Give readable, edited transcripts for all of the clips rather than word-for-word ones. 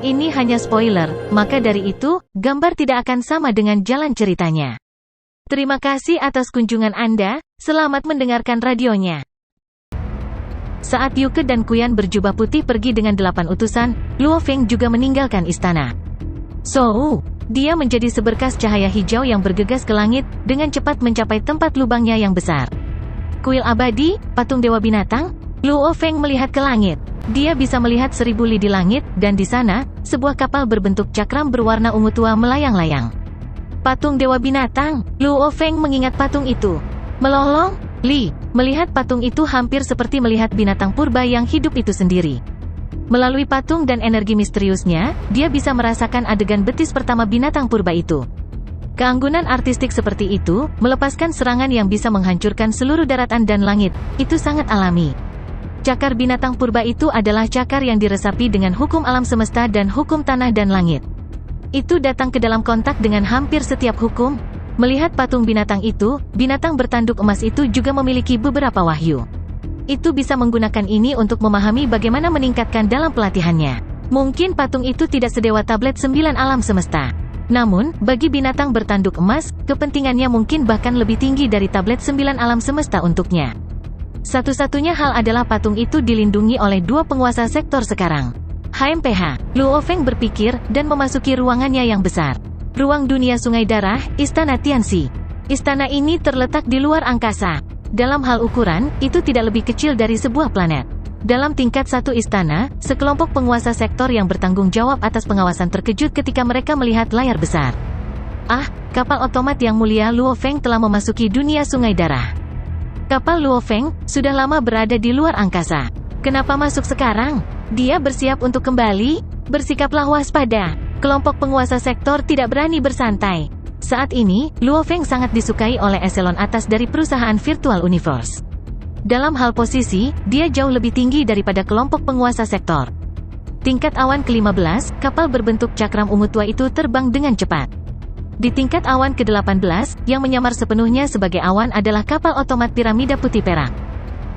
ini hanya spoiler, maka dari itu, gambar tidak akan sama dengan jalan ceritanya. Terima kasih atas kunjungan Anda, selamat mendengarkan radionya. Saat Yuke dan Kuyan berjubah putih pergi dengan 8 utusan, Luo Feng juga meninggalkan istana. Dia menjadi seberkas cahaya hijau yang bergegas ke langit, dengan cepat mencapai tempat lubangnya yang besar. Kuil abadi, patung dewa binatang, Luo Feng melihat ke langit. Dia bisa melihat 1000 li di langit, dan di sana, sebuah kapal berbentuk cakram berwarna ungu tua melayang-layang. Patung dewa binatang, Luo Feng mengingat patung itu. Melolong, Li, melihat patung itu hampir seperti melihat binatang purba yang hidup itu sendiri. Melalui patung dan energi misteriusnya, dia bisa merasakan adegan betis pertama binatang purba itu. Keanggunan artistik seperti itu, melepaskan serangan yang bisa menghancurkan seluruh daratan dan langit, itu sangat alami. Cakar binatang purba itu adalah cakar yang diresapi dengan hukum alam semesta dan hukum tanah dan langit. Itu datang ke dalam kontak dengan hampir setiap hukum. Melihat patung binatang itu, binatang bertanduk emas itu juga memiliki beberapa wahyu. Itu bisa menggunakan ini untuk memahami bagaimana meningkatkan dalam pelatihannya. Mungkin patung itu tidak sedewa tablet 9 alam semesta. Namun, bagi binatang bertanduk emas, kepentingannya mungkin bahkan lebih tinggi dari tablet 9 alam semesta untuknya. Satu-satunya hal adalah patung itu dilindungi oleh 2 penguasa sektor sekarang. HMPH, Luo Feng berpikir, dan memasuki ruangannya yang besar. Ruang dunia sungai darah, Istana Tianxi. Istana ini terletak di luar angkasa. Dalam hal ukuran, itu tidak lebih kecil dari sebuah planet. Dalam tingkat satu istana, sekelompok penguasa sektor yang bertanggung jawab atas pengawasan terkejut ketika mereka melihat layar besar. Kapal otomat yang mulia Luo Feng telah memasuki dunia sungai darah. Kapal Luo Feng sudah lama berada di luar angkasa. Kenapa masuk sekarang? Dia bersiap untuk kembali? Bersikaplah waspada. Kelompok penguasa sektor tidak berani bersantai. Saat ini, Luo Feng sangat disukai oleh eselon atas dari perusahaan Virtual Universe. Dalam hal posisi, dia jauh lebih tinggi daripada kelompok penguasa sektor. Tingkat awan ke-15, kapal berbentuk cakram ungu tua itu terbang dengan cepat. Di tingkat awan ke-18, yang menyamar sepenuhnya sebagai awan adalah kapal otomat piramida putih perak.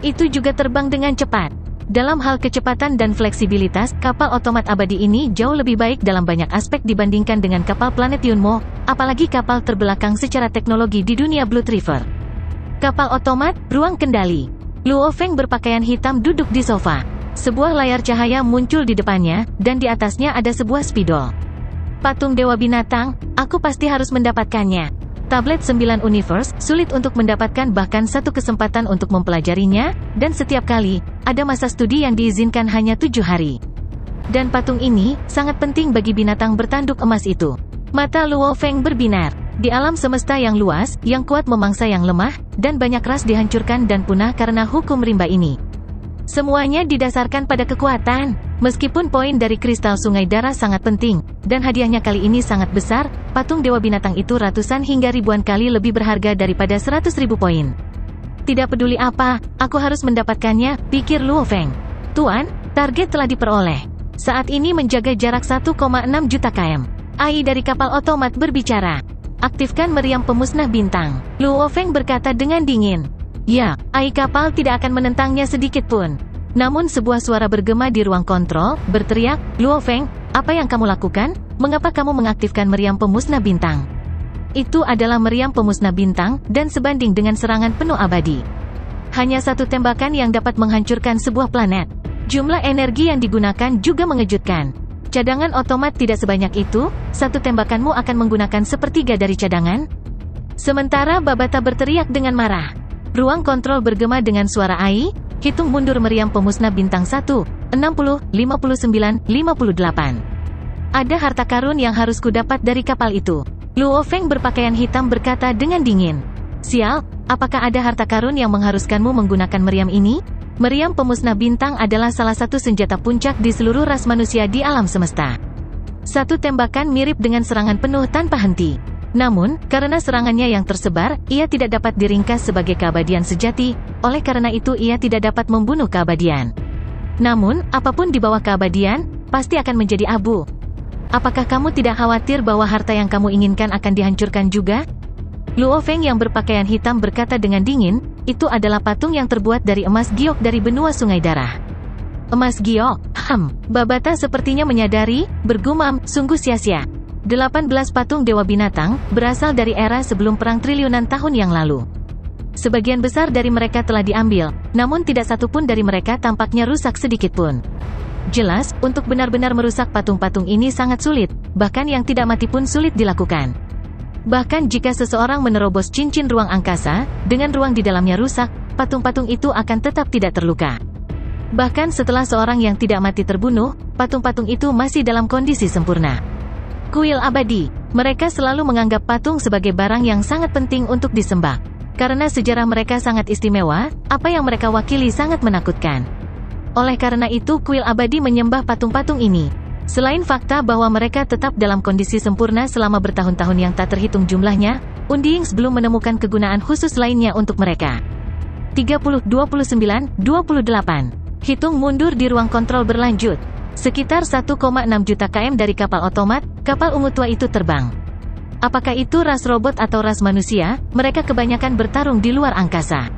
Itu juga terbang dengan cepat. Dalam hal kecepatan dan fleksibilitas, kapal otomat abadi ini jauh lebih baik dalam banyak aspek dibandingkan dengan kapal planet Yunmo, apalagi kapal terbelakang secara teknologi di dunia Blood River. Kapal otomat, ruang kendali. Luo Feng berpakaian hitam duduk di sofa. Sebuah layar cahaya muncul di depannya, dan di atasnya ada sebuah spidol. Patung dewa binatang, aku pasti harus mendapatkannya. Tablet 9 Universe, sulit untuk mendapatkan bahkan satu kesempatan untuk mempelajarinya, dan setiap kali, ada masa studi yang diizinkan hanya 7 hari. Dan patung ini, sangat penting bagi binatang bertanduk emas itu. Mata Luo Feng berbinar. Di alam semesta yang luas, yang kuat memangsa yang lemah, dan banyak ras dihancurkan dan punah karena hukum rimba ini. Semuanya didasarkan pada kekuatan. Meskipun poin dari kristal sungai darah sangat penting, dan hadiahnya kali ini sangat besar, patung dewa binatang itu ratusan hingga ribuan kali lebih berharga daripada 100.000 poin. Tidak peduli apa, aku harus mendapatkannya, pikir Luo Feng. Tuan, target telah diperoleh. Saat ini menjaga jarak 1,6 juta km. AI dari kapal otomat berbicara. Aktifkan meriam pemusnah bintang. Luo Feng berkata dengan dingin. Ya, AI kapal tidak akan menentangnya sedikit pun. Namun sebuah suara bergema di ruang kontrol, berteriak, Luo Feng, apa yang kamu lakukan? Mengapa kamu mengaktifkan meriam pemusnah bintang? Itu adalah meriam pemusnah bintang, dan sebanding dengan serangan penuh abadi. Hanya satu tembakan yang dapat menghancurkan sebuah planet. Jumlah energi yang digunakan juga mengejutkan. Cadangan otomat tidak sebanyak itu, satu tembakanmu akan menggunakan sepertiga dari cadangan. Sementara Babata berteriak dengan marah. Ruang kontrol bergema dengan suara AI, hitung mundur meriam pemusnah bintang 1, 60, 59, 58. Ada harta karun yang harus kudapat dari kapal itu. Luo Feng berpakaian hitam berkata dengan dingin. Sial, apakah ada harta karun yang mengharuskanmu menggunakan meriam ini? Meriam pemusnah bintang adalah salah satu senjata puncak di seluruh ras manusia di alam semesta. Satu tembakan mirip dengan serangan penuh tanpa henti. Namun, karena serangannya yang tersebar, ia tidak dapat diringkas sebagai keabadian sejati, oleh karena itu ia tidak dapat membunuh keabadian. Namun, apapun di bawah keabadian, pasti akan menjadi abu. Apakah kamu tidak khawatir bahwa harta yang kamu inginkan akan dihancurkan juga? Luo Feng yang berpakaian hitam berkata dengan dingin, itu adalah patung yang terbuat dari emas giok dari benua sungai darah. Emas giok? Babata sepertinya menyadari, bergumam, sungguh sia-sia. 18 patung dewa binatang, berasal dari era sebelum perang triliunan tahun yang lalu. Sebagian besar dari mereka telah diambil, namun tidak satu pun dari mereka tampaknya rusak sedikit pun. Jelas, untuk benar-benar merusak patung-patung ini sangat sulit, bahkan yang tidak mati pun sulit dilakukan. Bahkan jika seseorang menerobos cincin ruang angkasa, dengan ruang di dalamnya rusak, patung-patung itu akan tetap tidak terluka. Bahkan setelah seorang yang tidak mati terbunuh, patung-patung itu masih dalam kondisi sempurna. Kuil abadi. Mereka selalu menganggap patung sebagai barang yang sangat penting untuk disembah. Karena sejarah mereka sangat istimewa, apa yang mereka wakili sangat menakutkan. Oleh karena itu kuil abadi menyembah patung-patung ini. Selain fakta bahwa mereka tetap dalam kondisi sempurna selama bertahun-tahun yang tak terhitung jumlahnya, Undings belum menemukan kegunaan khusus lainnya untuk mereka. 30, 29, 28. Hitung mundur di ruang kontrol berlanjut. Sekitar 1,6 juta km dari kapal otomat, kapal ungu tua itu terbang. Apakah itu ras robot atau ras manusia? Mereka kebanyakan bertarung di luar angkasa.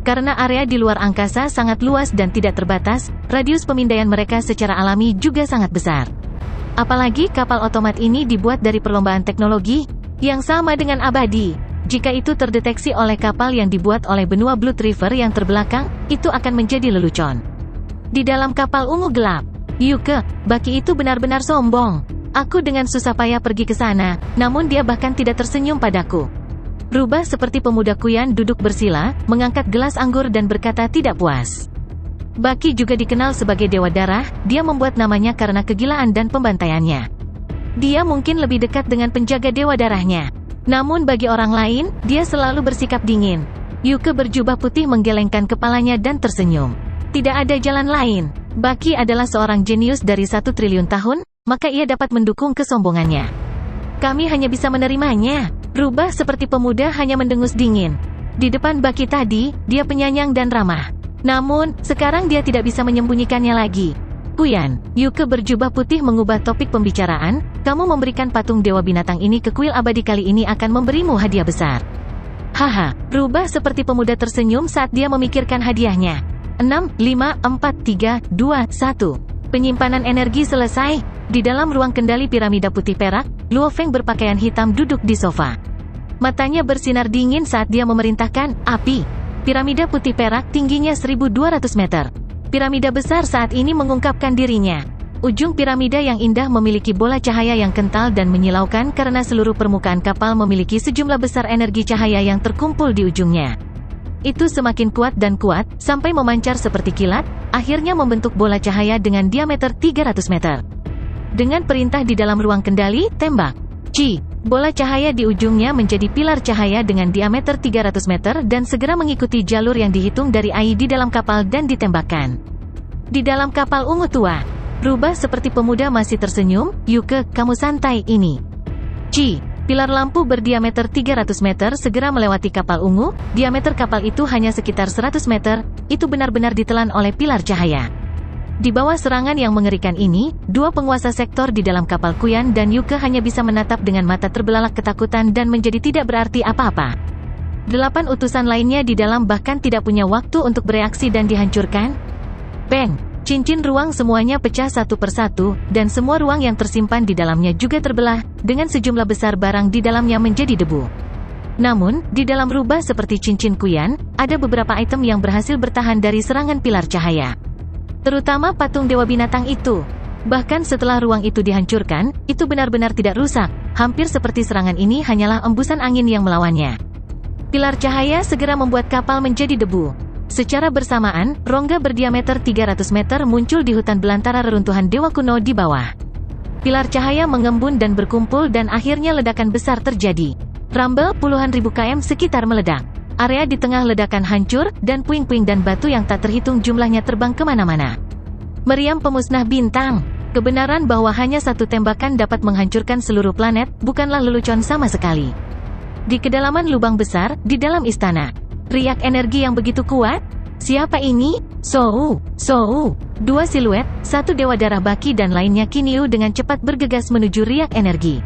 Karena area di luar angkasa sangat luas dan tidak terbatas, radius pemindaian mereka secara alami juga sangat besar. Apalagi kapal otomat ini dibuat dari perlombaan teknologi, yang sama dengan abadi. Jika itu terdeteksi oleh kapal yang dibuat oleh benua Blood River yang terbelakang, itu akan menjadi lelucon. Di dalam kapal ungu gelap, Yuke, baki itu benar-benar sombong. Aku dengan susah payah pergi ke sana, namun dia bahkan tidak tersenyum padaku. Rubah seperti pemuda Kuyan duduk bersila, mengangkat gelas anggur dan berkata tidak puas. Baki juga dikenal sebagai Dewa Darah, dia membuat namanya karena kegilaan dan pembantaiannya. Dia mungkin lebih dekat dengan penjaga Dewa Darahnya. Namun bagi orang lain, dia selalu bersikap dingin. Yuke berjubah putih menggelengkan kepalanya dan tersenyum. Tidak ada jalan lain. Baki adalah seorang jenius dari 1 triliun tahun, maka ia dapat mendukung kesombongannya. Kami hanya bisa menerimanya. Rubah seperti pemuda hanya mendengus dingin. Di depan Baki tadi, dia penyayang dan ramah. Namun, sekarang dia tidak bisa menyembunyikannya lagi. Kuyan, Yuke berjubah putih mengubah topik pembicaraan, kamu memberikan patung dewa binatang ini ke kuil abadi kali ini akan memberimu hadiah besar. Haha, Rubah seperti pemuda tersenyum saat dia memikirkan hadiahnya. 6, 5, 4, 3, 2, 1. Penyimpanan energi selesai. Di dalam ruang kendali piramida putih perak, Luo Feng berpakaian hitam duduk di sofa. Matanya bersinar dingin saat dia memerintahkan, api. Piramida putih perak tingginya 1200 meter. Piramida besar saat ini mengungkapkan dirinya. Ujung piramida yang indah memiliki bola cahaya yang kental dan menyilaukan karena seluruh permukaan kapal memiliki sejumlah besar energi cahaya yang terkumpul di ujungnya. Itu semakin kuat dan kuat, sampai memancar seperti kilat, akhirnya membentuk bola cahaya dengan diameter 300 meter. Dengan perintah di dalam ruang kendali, tembak. Ci, bola cahaya di ujungnya menjadi pilar cahaya dengan diameter 300 meter dan segera mengikuti jalur yang dihitung dari Ai di dalam kapal dan ditembakkan. Di dalam kapal ungu tua, Rubah seperti pemuda masih tersenyum, Yuke, kamu santai ini. Ci, pilar lampu berdiameter 300 meter segera melewati kapal ungu, diameter kapal itu hanya sekitar 100 meter, itu benar-benar ditelan oleh pilar cahaya. Di bawah serangan yang mengerikan ini, dua penguasa sektor di dalam kapal Kuyan dan Yuke hanya bisa menatap dengan mata terbelalak ketakutan dan menjadi tidak berarti apa-apa. 8 utusan lainnya di dalam bahkan tidak punya waktu untuk bereaksi dan dihancurkan. Bang! Cincin ruang semuanya pecah satu persatu, dan semua ruang yang tersimpan di dalamnya juga terbelah, dengan sejumlah besar barang di dalamnya menjadi debu. Namun, di dalam rubah seperti cincin Kuyan, ada beberapa item yang berhasil bertahan dari serangan pilar cahaya. Terutama patung dewa binatang itu. Bahkan setelah ruang itu dihancurkan, itu benar-benar tidak rusak, hampir seperti serangan ini hanyalah embusan angin yang melawannya. Pilar cahaya segera membuat kapal menjadi debu. Secara bersamaan, rongga berdiameter 300 meter muncul di hutan belantara reruntuhan dewa kuno di bawah. Pilar cahaya mengembun dan berkumpul dan akhirnya ledakan besar terjadi. Rumble puluhan ribu km sekitar meledak. Area di tengah ledakan hancur, dan puing-puing dan batu yang tak terhitung jumlahnya terbang kemana-mana. Meriam pemusnah bintang. Kebenaran bahwa hanya satu tembakan dapat menghancurkan seluruh planet, bukanlah lelucon sama sekali. Di kedalaman lubang besar, di dalam istana. Riak energi yang begitu kuat? Siapa ini? Sou. Dua siluet, satu dewa darah baki dan lainnya Kinyu dengan cepat bergegas menuju riak energi.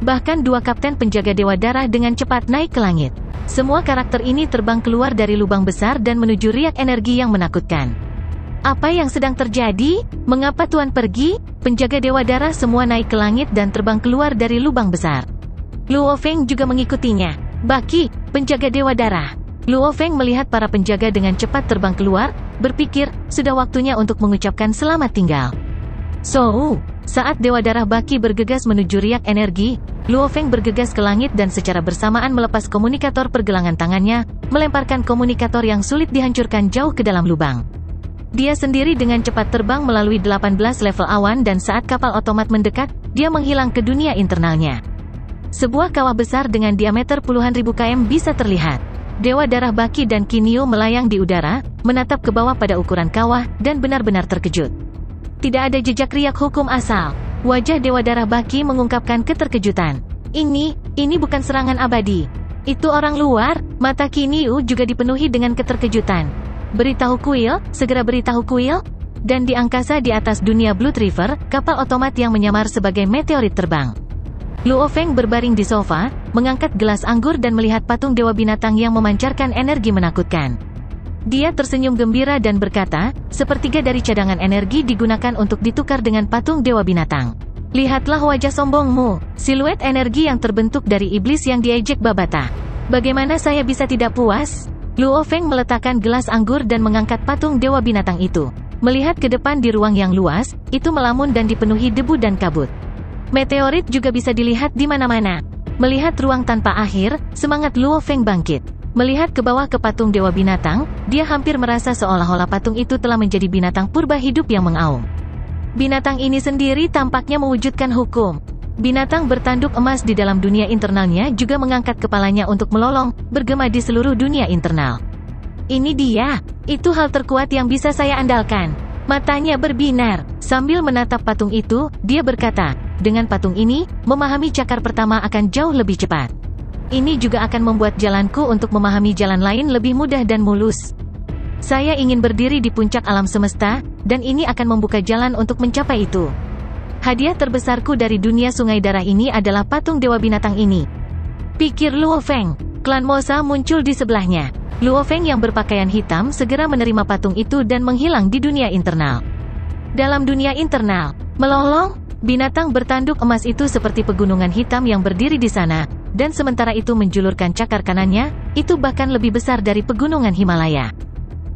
Bahkan dua kapten penjaga dewa darah dengan cepat naik ke langit. Semua karakter ini terbang keluar dari lubang besar dan menuju riak energi yang menakutkan. Apa yang sedang terjadi? Mengapa Tuan pergi? Penjaga Dewa Darah semua naik ke langit dan terbang keluar dari lubang besar. Luo Feng juga mengikutinya. Baki, penjaga Dewa Darah. Luo Feng melihat para penjaga dengan cepat terbang keluar, berpikir, sudah waktunya untuk mengucapkan selamat tinggal. So, saat Dewa Darah Baki bergegas menuju riak energi, Luo Feng bergegas ke langit dan secara bersamaan melepas komunikator pergelangan tangannya, melemparkan komunikator yang sulit dihancurkan jauh ke dalam lubang. Dia sendiri dengan cepat terbang melalui 18 level awan dan saat kapal otomat mendekat, dia menghilang ke dunia internalnya. Sebuah kawah besar dengan diameter puluhan ribu km bisa terlihat. Dewa Darah Baki dan Kinyu melayang di udara, menatap ke bawah pada ukuran kawah, dan benar-benar terkejut. Tidak ada jejak riak hukum asal. Wajah Dewa Darah Baki mengungkapkan keterkejutan. Ini bukan serangan abadi. Itu orang luar. Mata Kinyu juga dipenuhi dengan keterkejutan. Beritahu Kuil, segera beritahu Kuil. Dan di angkasa di atas dunia Blood River, kapal otomat yang menyamar sebagai meteorit terbang. Luo Feng berbaring di sofa, mengangkat gelas anggur dan melihat patung dewa binatang yang memancarkan energi menakutkan. Dia tersenyum gembira dan berkata, sepertiga dari cadangan energi digunakan untuk ditukar dengan patung dewa binatang. Lihatlah wajah sombongmu, siluet energi yang terbentuk dari iblis yang diejek Babata. Bagaimana saya bisa tidak puas? Luo Feng meletakkan gelas anggur dan mengangkat patung dewa binatang itu. Melihat ke depan di ruang yang luas, itu melamun dan dipenuhi debu dan kabut. Meteorit juga bisa dilihat di mana-mana. Melihat ruang tanpa akhir, semangat Luo Feng bangkit. Melihat ke bawah ke patung dewa binatang, dia hampir merasa seolah-olah patung itu telah menjadi binatang purba hidup yang mengaum. Binatang ini sendiri tampaknya mewujudkan hukum. Binatang bertanduk emas di dalam dunia internalnya juga mengangkat kepalanya untuk melolong, bergema di seluruh dunia internal. Ini dia, itu hal terkuat yang bisa saya andalkan. Matanya berbinar, sambil menatap patung itu, dia berkata, dengan patung ini, memahami cakar pertama akan jauh lebih cepat. Ini juga akan membuat jalanku untuk memahami jalan lain lebih mudah dan mulus. Saya ingin berdiri di puncak alam semesta, dan ini akan membuka jalan untuk mencapai itu. Hadiah terbesarku dari dunia sungai darah ini adalah patung dewa binatang ini. Pikir Luo Feng. Klan Mosa muncul di sebelahnya. Luo Feng yang berpakaian hitam segera menerima patung itu dan menghilang di dunia internal. Dalam dunia internal, melolong, binatang bertanduk emas itu seperti pegunungan hitam yang berdiri di sana, dan sementara itu menjulurkan cakar kanannya, itu bahkan lebih besar dari pegunungan Himalaya.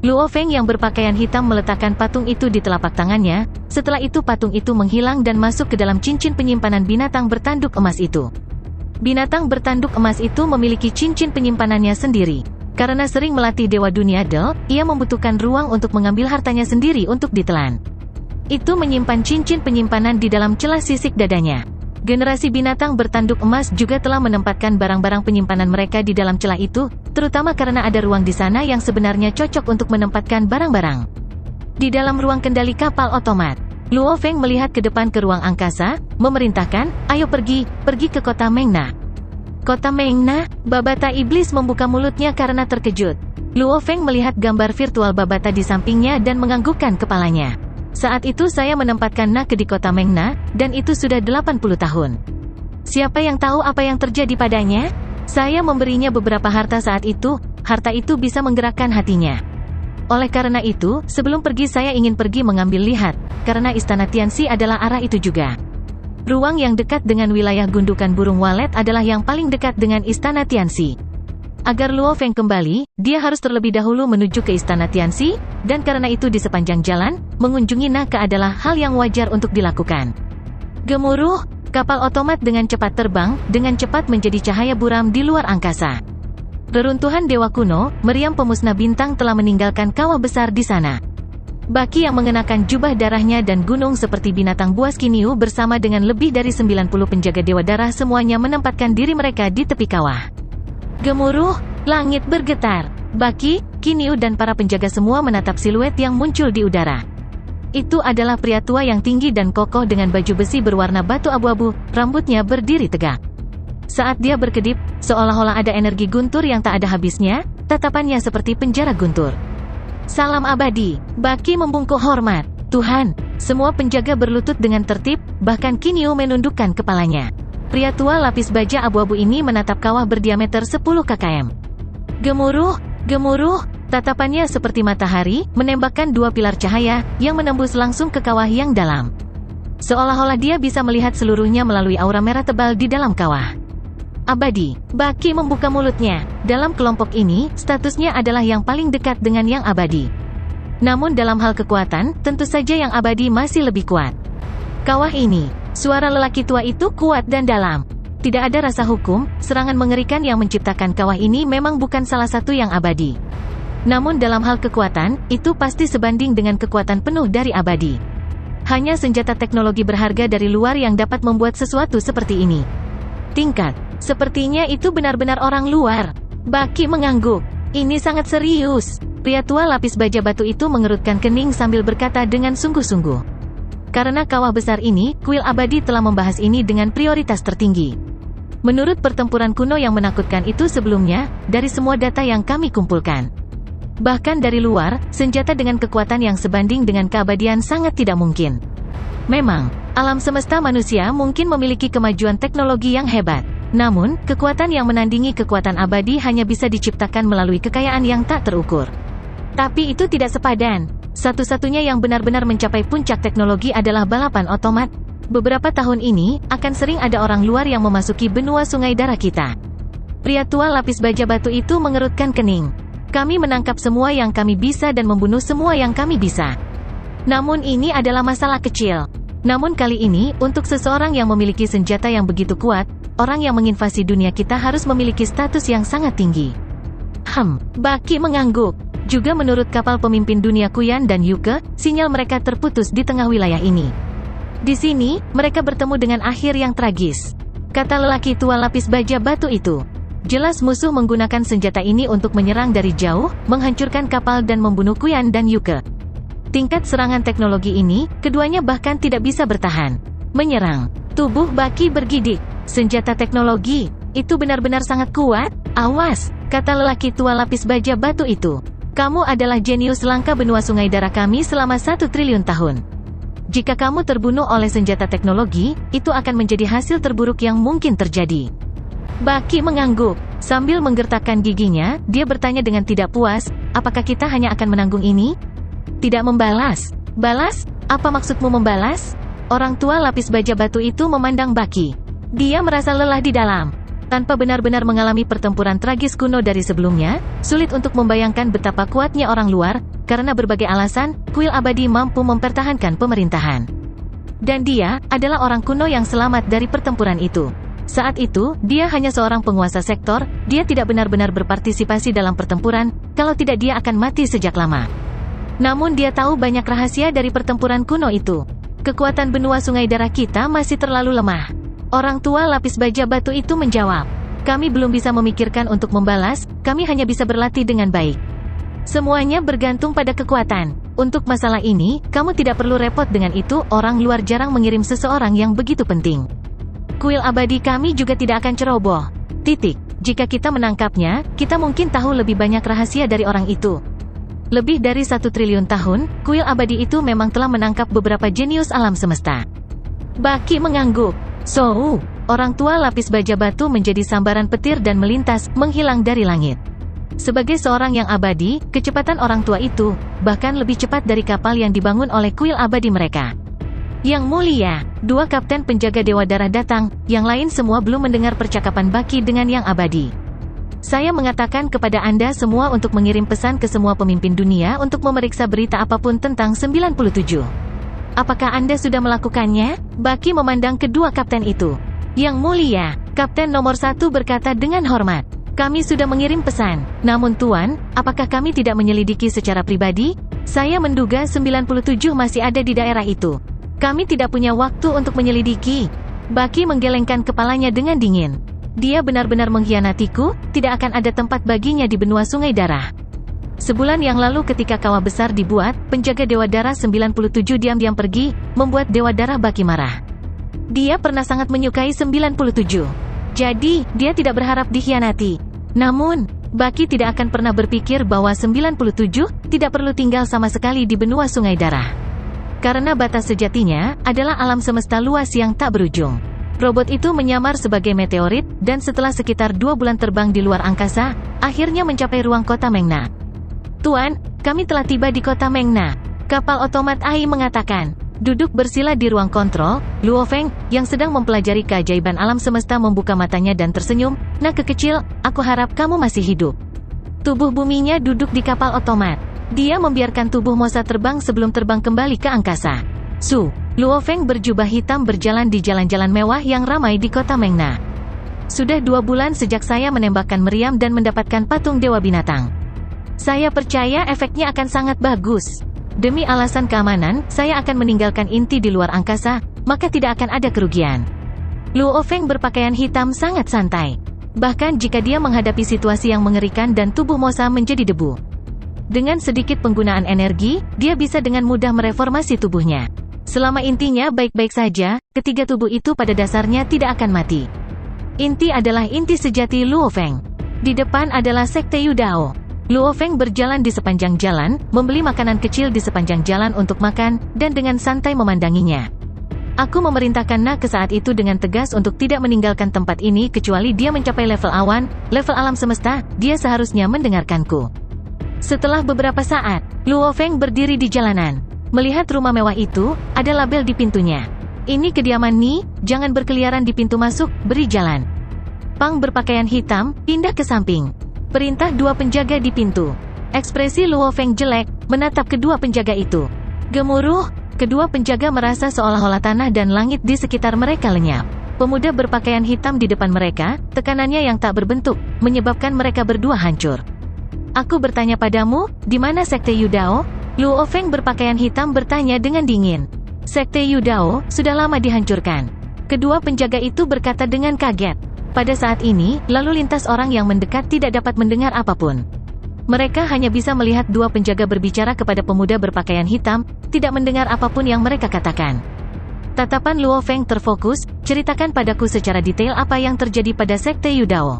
Luo Feng yang berpakaian hitam meletakkan patung itu di telapak tangannya, setelah itu patung itu menghilang dan masuk ke dalam cincin penyimpanan binatang bertanduk emas itu. Binatang bertanduk emas itu memiliki cincin penyimpanannya sendiri. Karena sering melatih Dewa Dunia Del, ia membutuhkan ruang untuk mengambil hartanya sendiri untuk ditelan. Itu menyimpan cincin penyimpanan di dalam celah sisik dadanya. Generasi binatang bertanduk emas juga telah menempatkan barang-barang penyimpanan mereka di dalam celah itu, terutama karena ada ruang di sana yang sebenarnya cocok untuk menempatkan barang-barang. Di dalam ruang kendali kapal otomat, Luo Feng melihat ke depan ke ruang angkasa, memerintahkan, ayo pergi ke kota Mengna. Kota Mengna? Babata iblis membuka mulutnya karena terkejut. Luo Feng melihat gambar virtual Babata di sampingnya dan menganggukkan kepalanya. Saat itu saya menempatkan Nake di kota Mengna, dan itu sudah 80 tahun. Siapa yang tahu apa yang terjadi padanya? Saya memberinya beberapa harta saat itu, harta itu bisa menggerakkan hatinya. Oleh karena itu, sebelum pergi saya ingin pergi mengambil lihat, karena istana Tianxi adalah arah itu juga. Ruang yang dekat dengan wilayah gundukan burung walet adalah yang paling dekat dengan istana Tianxi. Agar Luo Feng kembali, dia harus terlebih dahulu menuju ke istana Tianxi, dan karena itu di sepanjang jalan, mengunjungi Nake adalah hal yang wajar untuk dilakukan. Gemuruh, kapal otomat dengan cepat terbang, dengan cepat menjadi cahaya buram di luar angkasa. Reruntuhan dewa kuno, meriam pemusnah bintang telah meninggalkan kawah besar di sana. Baki yang mengenakan jubah darahnya dan gunung seperti binatang buas Kinyu bersama dengan lebih dari 90 penjaga dewa darah semuanya menempatkan diri mereka di tepi kawah. Gemuruh, langit bergetar. Baki, Kinyu dan para penjaga semua menatap siluet yang muncul di udara. Itu adalah pria tua yang tinggi dan kokoh dengan baju besi berwarna batu abu-abu, rambutnya berdiri tegak. Saat dia berkedip, seolah-olah ada energi guntur yang tak ada habisnya, tatapannya seperti penjara guntur. Salam abadi. Baki membungkuk hormat. Tuhan, semua penjaga berlutut dengan tertib, bahkan Kinyu menundukkan kepalanya. Pria tua lapis baja abu-abu ini menatap kawah berdiameter 10 km. Gemuruh, gemuruh, Tatapannya seperti matahari, menembakkan dua pilar cahaya, yang menembus langsung ke kawah yang dalam. Seolah-olah dia bisa melihat seluruhnya melalui aura merah tebal di dalam kawah. Abadi. Baki membuka mulutnya. Dalam kelompok ini, statusnya adalah yang paling dekat dengan yang abadi. Namun dalam hal kekuatan, tentu saja yang abadi masih lebih kuat. Kawah ini. Suara lelaki tua itu kuat dan dalam. Tidak ada rasa hukum, serangan mengerikan yang menciptakan kawah ini memang bukan salah satu yang abadi. Namun dalam hal kekuatan, itu pasti sebanding dengan kekuatan penuh dari abadi. Hanya senjata teknologi berharga dari luar yang dapat membuat sesuatu seperti ini. Tingkat. Sepertinya itu benar-benar orang luar. Baki mengangguk. Ini sangat serius. Pria tua lapis baja batu itu mengerutkan kening sambil berkata dengan sungguh-sungguh. Karena kawah besar ini, kuil abadi telah membahas ini dengan prioritas tertinggi. Menurut pertempuran kuno yang menakutkan itu sebelumnya, dari semua data yang kami kumpulkan. Bahkan dari luar, senjata dengan kekuatan yang sebanding dengan keabadian sangat tidak mungkin. Memang, alam semesta manusia mungkin memiliki kemajuan teknologi yang hebat. Namun, kekuatan yang menandingi kekuatan abadi hanya bisa diciptakan melalui kekayaan yang tak terukur. Tapi itu tidak sepadan. Satu-satunya yang benar-benar mencapai puncak teknologi adalah balapan otomat. Beberapa tahun ini, akan sering ada orang luar yang memasuki benua sungai darah kita. Pria tua lapis baja batu itu mengerutkan kening. Kami menangkap semua yang kami bisa dan membunuh semua yang kami bisa. Namun ini adalah masalah kecil. Namun kali ini, untuk seseorang yang memiliki senjata yang begitu kuat, orang yang menginvasi dunia kita harus memiliki status yang sangat tinggi. Baki mengangguk. Juga menurut kapal pemimpin dunia Kuyan dan Yuke, sinyal mereka terputus di tengah wilayah ini. Di sini, mereka bertemu dengan akhir yang tragis. Kata lelaki tua lapis baja batu itu. Jelas musuh menggunakan senjata ini untuk menyerang dari jauh, menghancurkan kapal dan membunuh Kuyan dan Yuke. Tingkat serangan teknologi ini, keduanya bahkan tidak bisa bertahan. Menyerang. Tubuh Baki bergidik. Senjata teknologi, itu benar-benar sangat kuat. Awas, kata lelaki tua lapis baja batu itu. Kamu adalah jenius langka benua sungai darah kami selama 1 triliun tahun. Jika kamu terbunuh oleh senjata teknologi, itu akan menjadi hasil terburuk yang mungkin terjadi. Baki mengangguk. Sambil menggertakkan giginya, dia bertanya dengan tidak puas, apakah kita hanya akan menanggung ini? Tidak membalas. Balas? Apa maksudmu membalas? Orang tua lapis baja batu itu memandang Baki. Dia merasa lelah di dalam. Tanpa benar-benar mengalami pertempuran tragis kuno dari sebelumnya, sulit untuk membayangkan betapa kuatnya orang luar, karena berbagai alasan, kuil abadi mampu mempertahankan pemerintahan. Dan dia adalah orang kuno yang selamat dari pertempuran itu. Saat itu, dia hanya seorang penguasa sektor, dia tidak benar-benar berpartisipasi dalam pertempuran, kalau tidak dia akan mati sejak lama. Namun dia tahu banyak rahasia dari pertempuran kuno itu. Kekuatan benua sungai darah kita masih terlalu lemah. Orang tua lapis baja batu itu menjawab. Kami belum bisa memikirkan untuk membalas, kami hanya bisa berlatih dengan baik. Semuanya bergantung pada kekuatan. Untuk masalah ini, kamu tidak perlu repot dengan itu, orang luar jarang mengirim seseorang yang begitu penting. Kuil abadi kami juga tidak akan ceroboh. Jika kita menangkapnya, kita mungkin tahu lebih banyak rahasia dari orang itu. Lebih dari 1 triliun tahun, kuil abadi itu memang telah menangkap beberapa jenius alam semesta. Baki mengangguk. Orang tua lapis baja batu menjadi sambaran petir dan melintas, menghilang dari langit. Sebagai seorang yang abadi, kecepatan orang tua itu, bahkan lebih cepat dari kapal yang dibangun oleh kuil abadi mereka. Yang mulia, 2 kapten penjaga Dewa Darah datang, yang lain semua belum mendengar percakapan Baki dengan yang abadi. Saya mengatakan kepada Anda semua untuk mengirim pesan ke semua pemimpin dunia untuk memeriksa berita apapun tentang 97. Apakah Anda sudah melakukannya? Baki memandang kedua kapten itu. Yang mulia, kapten nomor 1 berkata dengan hormat. Kami sudah mengirim pesan. Namun Tuan, apakah kami tidak menyelidiki secara pribadi? Saya menduga 97 masih ada di daerah itu. Kami tidak punya waktu untuk menyelidiki. Baki menggelengkan kepalanya dengan dingin. Dia benar-benar mengkhianatiku, tidak akan ada tempat baginya di benua sungai darah. Sebulan yang lalu ketika kawah besar dibuat, penjaga Dewa Darah 97 diam-diam pergi, membuat Dewa Darah Baki marah. Dia pernah sangat menyukai 97. Jadi, dia tidak berharap dikhianati. Namun, Baki tidak akan pernah berpikir bahwa 97 tidak perlu tinggal sama sekali di benua sungai darah. Karena batas sejatinya adalah alam semesta luas yang tak berujung. Robot itu menyamar sebagai meteorit, dan setelah sekitar 2 bulan terbang di luar angkasa, akhirnya mencapai ruang kota Mengna. Tuan, kami telah tiba di kota Mengna. Kapal otomat AI mengatakan. Duduk bersila di ruang kontrol, Luo Feng, yang sedang mempelajari keajaiban alam semesta membuka matanya dan tersenyum. Nak kecil, aku harap kamu masih hidup. Tubuh buminya duduk di kapal otomat. Dia membiarkan tubuh Mosa terbang sebelum terbang kembali ke angkasa. Luo Feng berjubah hitam berjalan di jalan-jalan mewah yang ramai di kota Mengna. Sudah 2 bulan sejak saya menembakkan meriam dan mendapatkan patung Dewa Binatang. Saya percaya efeknya akan sangat bagus. Demi alasan keamanan, saya akan meninggalkan inti di luar angkasa, maka tidak akan ada kerugian. Luo Feng berpakaian hitam sangat santai. Bahkan jika dia menghadapi situasi yang mengerikan dan tubuh Mosa menjadi debu. Dengan sedikit penggunaan energi, dia bisa dengan mudah mereformasi tubuhnya. Selama intinya baik-baik saja, ketiga tubuh itu pada dasarnya tidak akan mati. Inti adalah inti sejati Luo Feng. Di depan adalah Sekte Yudao. Luo Feng berjalan di sepanjang jalan, membeli makanan kecil di sepanjang jalan untuk makan, dan dengan santai memandanginya. Aku memerintahkan Nak saat itu dengan tegas untuk tidak meninggalkan tempat ini kecuali dia mencapai level awan, level alam semesta, dia seharusnya mendengarkanku. Setelah beberapa saat, Luo Feng berdiri di jalanan. Melihat rumah mewah itu, ada label di pintunya. Ini kediaman Ni, jangan berkeliaran di pintu masuk, beri jalan. Pang berpakaian hitam, pindah ke samping. Perintah 2 penjaga di pintu. Ekspresi Luo Feng jelek, menatap kedua penjaga itu. Gemuruh, kedua penjaga merasa seolah-olah tanah dan langit di sekitar mereka lenyap. Pemuda berpakaian hitam di depan mereka, tekanannya yang tak berbentuk, menyebabkan mereka berdua hancur. Aku bertanya padamu, di mana Sekte Yudao? Luo Feng berpakaian hitam bertanya dengan dingin. Sekte Yudao sudah lama dihancurkan. Kedua penjaga itu berkata dengan kaget. Pada saat ini, lalu lintas orang yang mendekat tidak dapat mendengar apapun. Mereka hanya bisa melihat 2 penjaga berbicara kepada pemuda berpakaian hitam, tidak mendengar apapun yang mereka katakan. Tatapan Luo Feng terfokus, ceritakan padaku secara detail apa yang terjadi pada Sekte Yudao.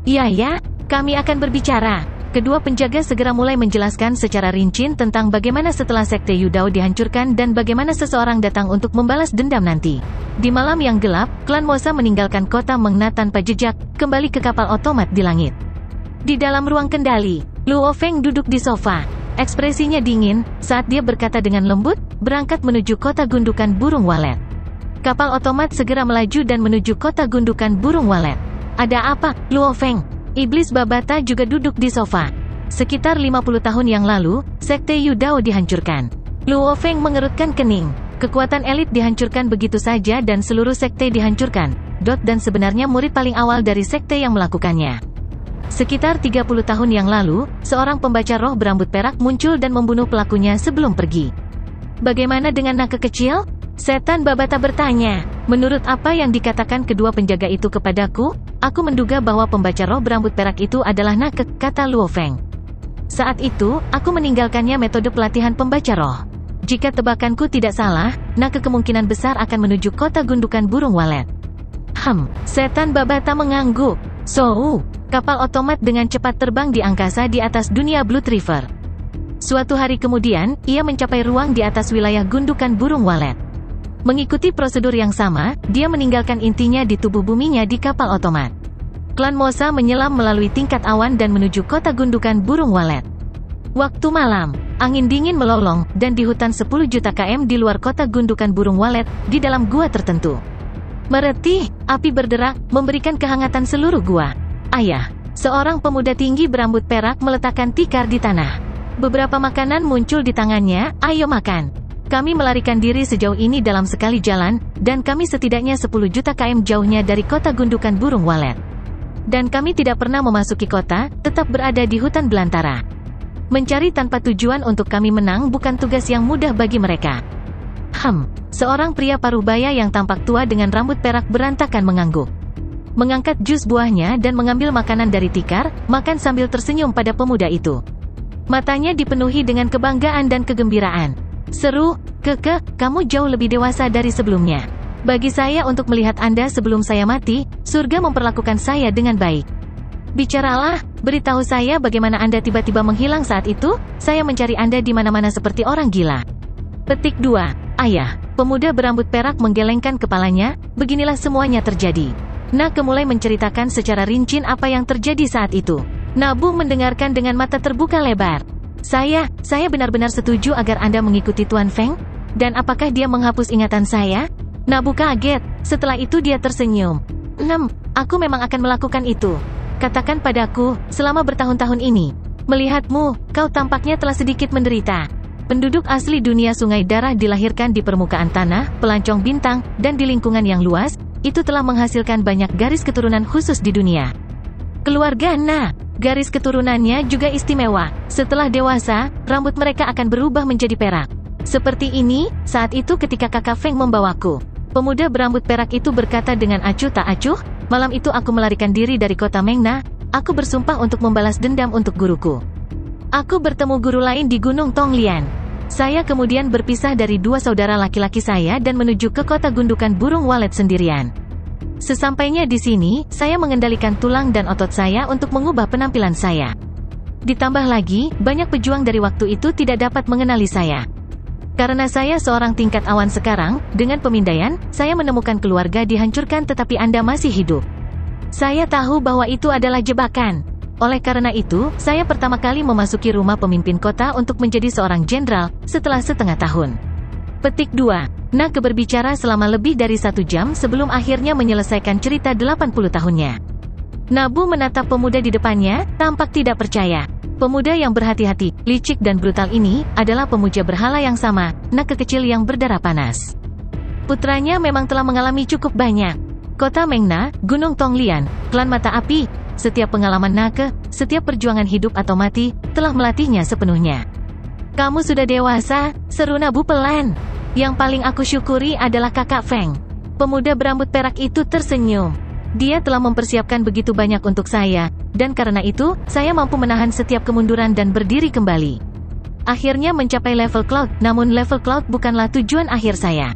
Ya, kami akan berbicara. Kedua penjaga segera mulai menjelaskan secara rinci tentang bagaimana setelah Sekte Yudao dihancurkan dan bagaimana seseorang datang untuk membalas dendam nanti. Di malam yang gelap, klan Mosa meninggalkan kota Mengna tanpa jejak, kembali ke kapal otomat di langit. Di dalam ruang kendali, Luo Feng duduk di sofa. Ekspresinya dingin, saat dia berkata dengan lembut, berangkat menuju kota gundukan burung walet. Kapal otomat segera melaju dan menuju kota gundukan burung walet. Ada apa, Luo Feng? Iblis Babata juga duduk di sofa. Sekitar 50 tahun yang lalu, Sekte Yudao dihancurkan. Luo Feng mengerutkan kening. Kekuatan elit dihancurkan begitu saja dan seluruh sekte dihancurkan. Dan sebenarnya murid paling awal dari sekte yang melakukannya. Sekitar 30 tahun yang lalu, seorang pembaca roh berambut perak muncul dan membunuh pelakunya sebelum pergi. Bagaimana dengan Nak kecil? Setan Babata bertanya. Menurut apa yang dikatakan kedua penjaga itu kepadaku, aku menduga bahwa pembaca roh berambut perak itu adalah Nak, kata Luo Feng. Saat itu, aku meninggalkannya metode pelatihan pembaca roh. Jika tebakanku tidak salah, Nak kemungkinan besar akan menuju kota gundukan burung walet. Setan Babata mengangguk. Kapal otomat dengan cepat terbang di angkasa di atas dunia Blood River. Suatu hari kemudian, ia mencapai ruang di atas wilayah gundukan burung walet. Mengikuti prosedur yang sama, dia meninggalkan intinya di tubuh buminya di kapal otomat. Klan Mosa menyelam melalui tingkat awan dan menuju kota gundukan burung walet. Waktu malam, angin dingin melolong, dan di hutan 10 juta km di luar kota gundukan burung walet, di dalam gua tertentu. Meretih, api berderak, memberikan kehangatan seluruh gua. Ayah, seorang pemuda tinggi berambut perak meletakkan tikar di tanah. Beberapa makanan muncul di tangannya, ayo makan. Kami melarikan diri sejauh ini dalam sekali jalan, dan kami setidaknya 10 juta km jauhnya dari kota gundukan burung walet. Dan kami tidak pernah memasuki kota, tetap berada di hutan belantara. Mencari tanpa tujuan untuk kami menang bukan tugas yang mudah bagi mereka. Seorang pria parubaya yang tampak tua dengan rambut perak berantakan mengangguk. Mengangkat jus buahnya dan mengambil makanan dari tikar, makan sambil tersenyum pada pemuda itu. Matanya dipenuhi dengan kebanggaan dan kegembiraan. Seru, Keke, kamu jauh lebih dewasa dari sebelumnya. Bagi saya untuk melihat Anda sebelum saya mati, surga memperlakukan saya dengan baik. Bicaralah, beritahu saya bagaimana Anda tiba-tiba menghilang saat itu, saya mencari Anda di mana-mana seperti orang gila. Petik 2. Ayah, pemuda berambut perak menggelengkan kepalanya, beginilah semuanya terjadi. Nak mulai menceritakan secara rinci apa yang terjadi saat itu. Nabu mendengarkan dengan mata terbuka lebar. Saya benar-benar setuju agar Anda mengikuti Tuan Feng. Dan apakah dia menghapus ingatan saya? Nabu kaget. Setelah itu dia tersenyum. Aku memang akan melakukan itu. Katakan padaku, selama bertahun-tahun ini, melihatmu, kau tampaknya telah sedikit menderita. Penduduk asli dunia Sungai Darah dilahirkan di permukaan tanah, pelancong bintang, dan di lingkungan yang luas, itu telah menghasilkan banyak garis keturunan khusus di dunia. Keluarga Na, garis keturunannya juga istimewa. Setelah dewasa, rambut mereka akan berubah menjadi perak. Seperti ini, saat itu ketika kakak Feng membawaku. Pemuda berambut perak itu berkata dengan acuh tak acuh, malam itu aku melarikan diri dari kota Mengna, aku bersumpah untuk membalas dendam untuk guruku. Aku bertemu guru lain di Gunung Tonglian. Saya kemudian berpisah dari dua saudara laki-laki saya dan menuju ke kota gundukan burung walet sendirian. Sesampainya di sini, saya mengendalikan tulang dan otot saya untuk mengubah penampilan saya. Ditambah lagi, banyak pejuang dari waktu itu tidak dapat mengenali saya. Karena saya seorang tingkat awan sekarang, dengan pemindaian, saya menemukan keluarga dihancurkan tetapi Anda masih hidup. Saya tahu bahwa itu adalah jebakan. Oleh karena itu, saya pertama kali memasuki rumah pemimpin kota untuk menjadi seorang jenderal, setelah setengah tahun. Petik 2. Nak berbicara selama lebih dari 1 jam sebelum akhirnya menyelesaikan cerita 80 tahunnya. Nabu menatap pemuda di depannya, tampak tidak percaya. Pemuda yang berhati-hati, licik dan brutal ini, adalah pemuja berhala yang sama, Nak kecil yang berdarah panas. Putranya memang telah mengalami cukup banyak. Kota Mengna, Gunung Tonglian, klan mata api, setiap pengalaman Nake, setiap perjuangan hidup atau mati, telah melatihnya sepenuhnya. Kamu sudah dewasa, seru Nabu pelan. Yang paling aku syukuri adalah kakak Feng. Pemuda berambut perak itu tersenyum. Dia telah mempersiapkan begitu banyak untuk saya, dan karena itu, saya mampu menahan setiap kemunduran dan berdiri kembali. Akhirnya mencapai level cloud, namun level cloud bukanlah tujuan akhir saya.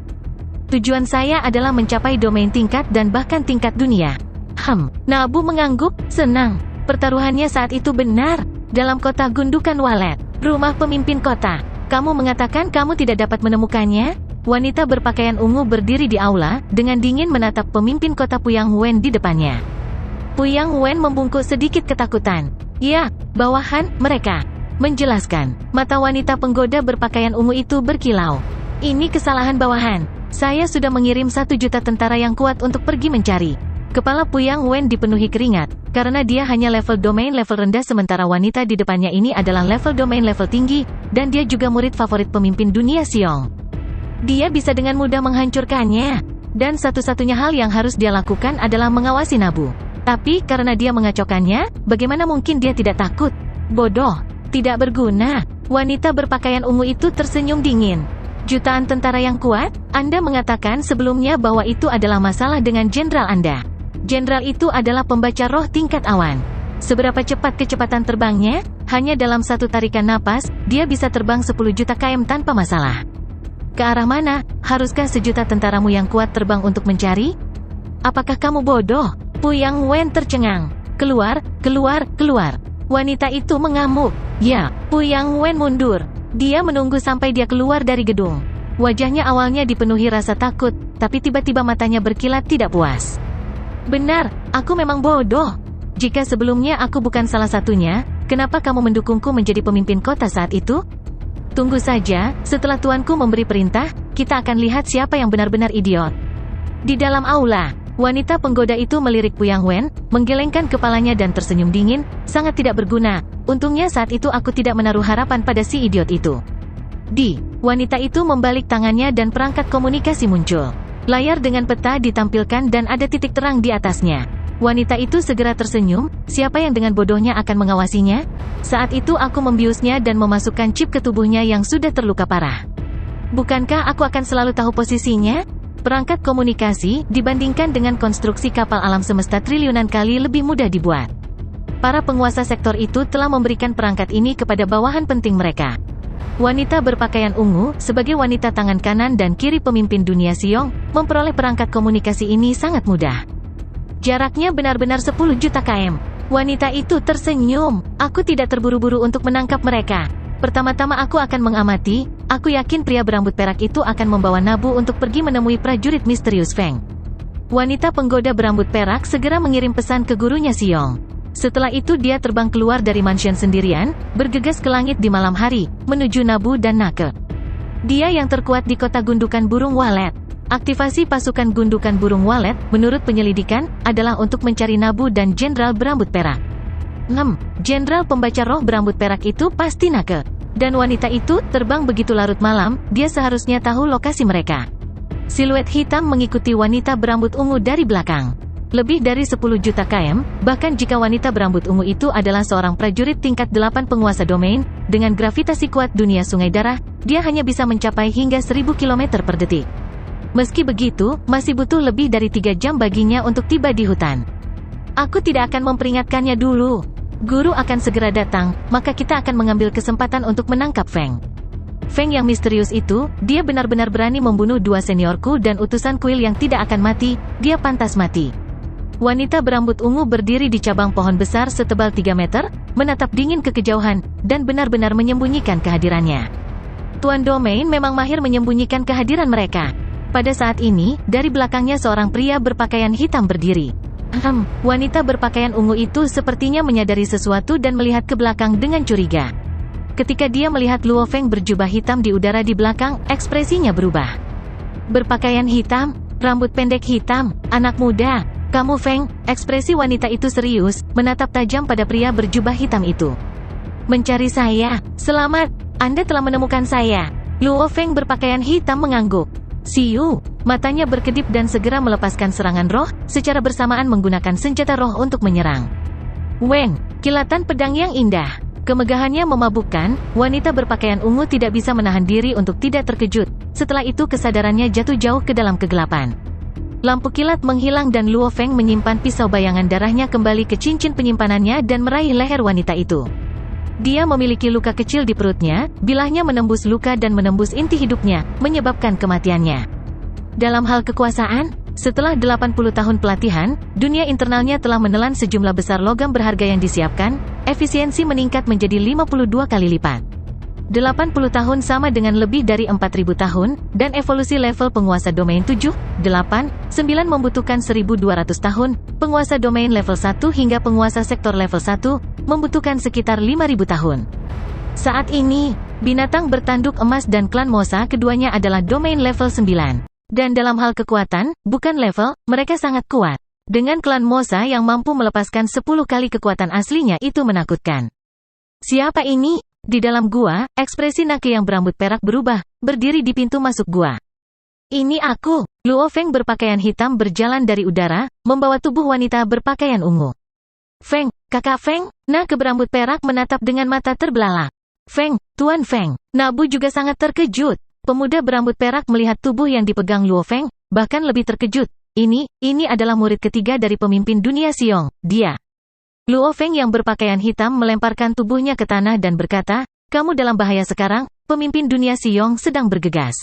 Tujuan saya adalah mencapai domain tingkat dan bahkan tingkat dunia. Nabu mengangguk, senang. Pertaruhannya saat itu benar. Dalam kota gundukan walet, rumah pemimpin kota. Kamu mengatakan kamu tidak dapat menemukannya? Wanita berpakaian ungu berdiri di aula, dengan dingin menatap pemimpin kota Puyang Wen di depannya. Puyang Wen membungkuk sedikit ketakutan. Ya, bawahan, mereka. Menjelaskan, mata wanita penggoda berpakaian ungu itu berkilau. Ini kesalahan bawahan. Saya sudah mengirim 1 juta tentara yang kuat untuk pergi mencari. Kepala Puyang Wen dipenuhi keringat, karena dia hanya level domain level rendah sementara wanita di depannya ini adalah level domain level tinggi, dan dia juga murid favorit pemimpin dunia Xiong. Dia bisa dengan mudah menghancurkannya, dan satu-satunya hal yang harus dia lakukan adalah mengawasi Nabu. Tapi, karena dia mengacaukannya, bagaimana mungkin dia tidak takut? Bodoh, tidak berguna. Wanita berpakaian ungu itu tersenyum dingin. Jutaan tentara yang kuat? Anda mengatakan sebelumnya bahwa itu adalah masalah dengan jenderal Anda. Jenderal itu adalah pembaca roh tingkat awan. Seberapa cepat kecepatan terbangnya? Hanya dalam 1 tarikan napas, dia bisa terbang 10 juta km tanpa masalah. Ke arah mana? Haruskah 1 juta tentaramu yang kuat terbang untuk mencari? Apakah kamu bodoh? Puyang Wen tercengang. Keluar, keluar, keluar. Wanita itu mengamuk. Ya, Puyang Wen mundur. Dia menunggu sampai dia keluar dari gedung. Wajahnya awalnya dipenuhi rasa takut, tapi tiba-tiba matanya berkilat tidak puas. Benar, aku memang bodoh. Jika sebelumnya aku bukan salah satunya, kenapa kamu mendukungku menjadi pemimpin kota saat itu? Tunggu saja, setelah tuanku memberi perintah, kita akan lihat siapa yang benar-benar idiot. Di dalam aula, wanita penggoda itu melirik Puyang Wen, menggelengkan kepalanya dan tersenyum dingin, sangat tidak berguna. Untungnya saat itu aku tidak menaruh harapan pada si idiot itu. Wanita itu membalik tangannya dan perangkat komunikasi muncul. Layar dengan peta ditampilkan dan ada titik terang di atasnya. Wanita itu segera tersenyum, siapa yang dengan bodohnya akan mengawasinya? Saat itu aku membiusnya dan memasukkan chip ke tubuhnya yang sudah terluka parah. Bukankah aku akan selalu tahu posisinya? Perangkat komunikasi, dibandingkan dengan konstruksi kapal alam semesta triliunan kali lebih mudah dibuat. Para penguasa sektor itu telah memberikan perangkat ini kepada bawahan penting mereka. Wanita berpakaian ungu, sebagai wanita tangan kanan dan kiri pemimpin dunia Xiong, memperoleh perangkat komunikasi ini sangat mudah. Jaraknya benar-benar 10 juta km. Wanita itu tersenyum. Aku tidak terburu-buru untuk menangkap mereka. Pertama-tama aku akan mengamati. Aku yakin pria berambut perak itu akan membawa Nabu untuk pergi menemui prajurit misterius Feng. Wanita penggoda berambut perak segera mengirim pesan ke gurunya Xiong. Setelah itu dia terbang keluar dari mansion sendirian, bergegas ke langit di malam hari, menuju Nabu dan Nake. Dia yang terkuat di kota gundukan burung walet. Aktivasi pasukan gundukan burung walet, menurut penyelidikan, adalah untuk mencari Nabu dan Jenderal berambut perak. Jenderal pembaca roh berambut perak itu pasti Nake. Dan wanita itu terbang begitu larut malam, dia seharusnya tahu lokasi mereka. Siluet hitam mengikuti wanita berambut ungu dari belakang. Lebih dari 10 juta km, bahkan jika wanita berambut ungu itu adalah seorang prajurit tingkat 8 penguasa domain, dengan gravitasi kuat dunia sungai darah, dia hanya bisa mencapai hingga 1000 km per detik. Meski begitu, masih butuh lebih dari 3 jam baginya untuk tiba di hutan. Aku tidak akan memperingatkannya dulu. Guru akan segera datang, maka kita akan mengambil kesempatan untuk menangkap Feng. Feng yang misterius itu, dia benar-benar berani membunuh 2 seniorku dan utusan kuil yang tidak akan mati, dia pantas mati. Wanita berambut ungu berdiri di cabang pohon besar setebal 3 meter, menatap dingin ke kejauhan, dan benar-benar menyembunyikan kehadirannya. Tuan Domain memang mahir menyembunyikan kehadiran mereka. Pada saat ini, dari belakangnya seorang pria berpakaian hitam berdiri. Wanita berpakaian ungu itu sepertinya menyadari sesuatu dan melihat ke belakang dengan curiga. Ketika dia melihat Luo Feng berjubah hitam di udara di belakang, ekspresinya berubah. Berpakaian hitam, rambut pendek hitam, anak muda. Kamu Feng, ekspresi wanita itu serius, menatap tajam pada pria berjubah hitam itu. Mencari saya, selamat, Anda telah menemukan saya. Luo Feng berpakaian hitam mengangguk. Siu, matanya berkedip dan segera melepaskan serangan roh, secara bersamaan menggunakan senjata roh untuk menyerang. Weng, kilatan pedang yang indah. Kemegahannya memabukkan, wanita berpakaian ungu tidak bisa menahan diri untuk tidak terkejut. Setelah itu kesadarannya jatuh jauh ke dalam kegelapan. Lampu kilat menghilang dan Luo Feng menyimpan pisau bayangan darahnya kembali ke cincin penyimpanannya dan meraih leher wanita itu. Dia memiliki luka kecil di perutnya, bilahnya menembus luka dan menembus inti hidupnya, menyebabkan kematiannya. Dalam hal kekuasaan, setelah 80 tahun pelatihan, dunia internalnya telah menelan sejumlah besar logam berharga yang disiapkan, efisiensi meningkat menjadi 52 kali lipat. 80 tahun sama dengan lebih dari 4.000 tahun, dan evolusi level penguasa domain 7, 8, 9 membutuhkan 1.200 tahun, penguasa domain level 1 hingga penguasa sektor level 1, membutuhkan sekitar 5.000 tahun. Saat ini, binatang bertanduk emas dan klan Mosa keduanya adalah domain level 9. Dan dalam hal kekuatan, bukan level, mereka sangat kuat. Dengan klan Mosa yang mampu melepaskan 10 kali kekuatan aslinya itu menakutkan. Siapa ini? Di dalam gua, ekspresi Nake yang berambut perak berubah, berdiri di pintu masuk gua. Ini aku. Luo Feng berpakaian hitam berjalan dari udara, membawa tubuh wanita berpakaian ungu. Feng, kakak Feng, Nake berambut perak menatap dengan mata terbelalak. Feng, Tuan Feng. Nabu juga sangat terkejut. Pemuda berambut perak melihat tubuh yang dipegang Luo Feng, bahkan lebih terkejut. Ini adalah murid ketiga dari pemimpin dunia Xiong, dia. Luo Feng yang berpakaian hitam melemparkan tubuhnya ke tanah dan berkata, kamu dalam bahaya sekarang, pemimpin dunia Xiong sedang bergegas.